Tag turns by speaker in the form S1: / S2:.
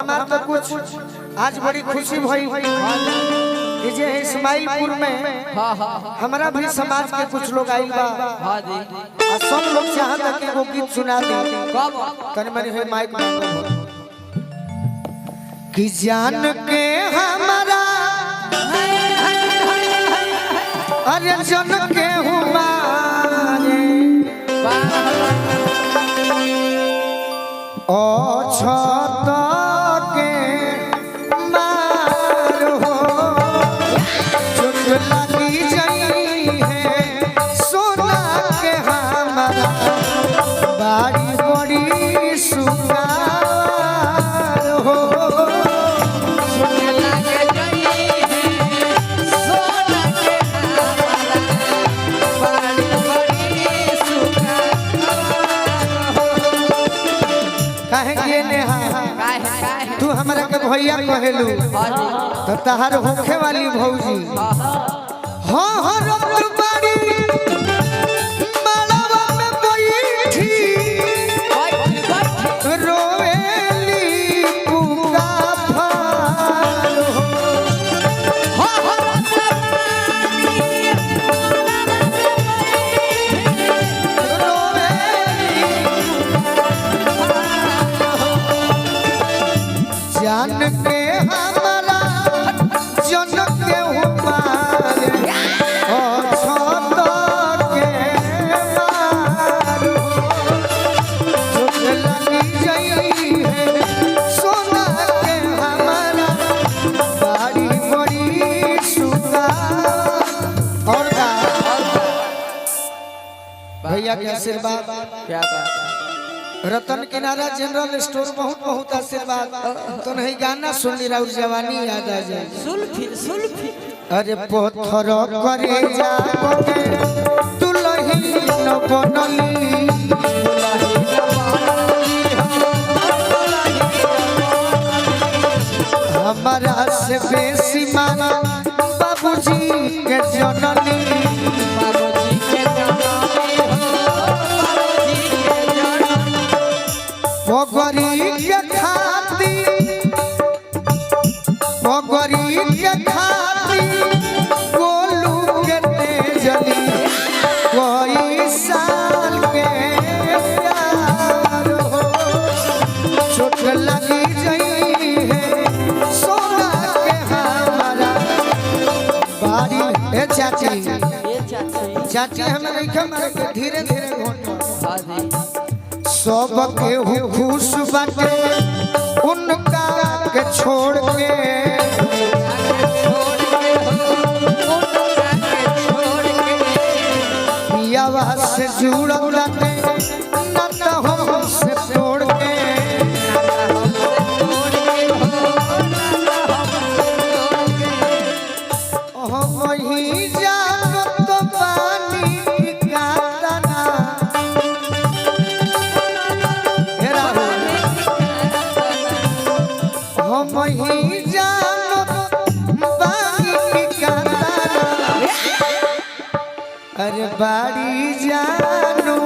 S1: हमार तो कुछ आज बड़ी खुशी भई कि जे इस्माइलपुर में हमारा भी समाज के कुछ लोग आइल बा। हां जी और सब लोग चाहत है कि वो गीत सुना दे। कब तने मनी है माइक मांगो कि जान के हमारा अरे जन के हमारे ओ छत के मार हो चोट लगी जाई है सोना के हमारा बाड़ी बड़ी सुगार हो चोट लगी जाई है सोना के हमारा बाड़ी बड़ी सुगार काहे के नेहा तू हमरा के भैया कहेलू तो तहार होखे वाली भौजी हां हां रोड बाड़ी मालावा में बैठी रोएली पुका फाल हां हां जान के हमारा जन के हमारे ओ छत के मार चोट लगी जाई है सोना के हमारा बाड़ी बड़ी सुगा और भैया के आशीर्वाद क्या बात है। रतन किनारा जनरल स्टोर बहुत बहुत आशीर्वाद तो नहीं गाना सुन ली और जवानी याद आ जाए सुल्फी अरे पत्थर करे जा के दुलही न बनली हमारा से बेसी माना बाबूजी के जननी बाबूजी के पगरी के खाती गोलू के तेजली कोई साल के प्यार हो चोट लगी जाई है सोना के हमारा बाड़ी ए चाची हमें धीरे धीरे घोटो सब के खुश बाटे उनका के छोड़ के पियावा से जुड़ल बाटे ना तो हमसे तोड़ के वही जानो तो पानी का दाना हम ही जानो बागी का तारा अरे बाड़ी जानो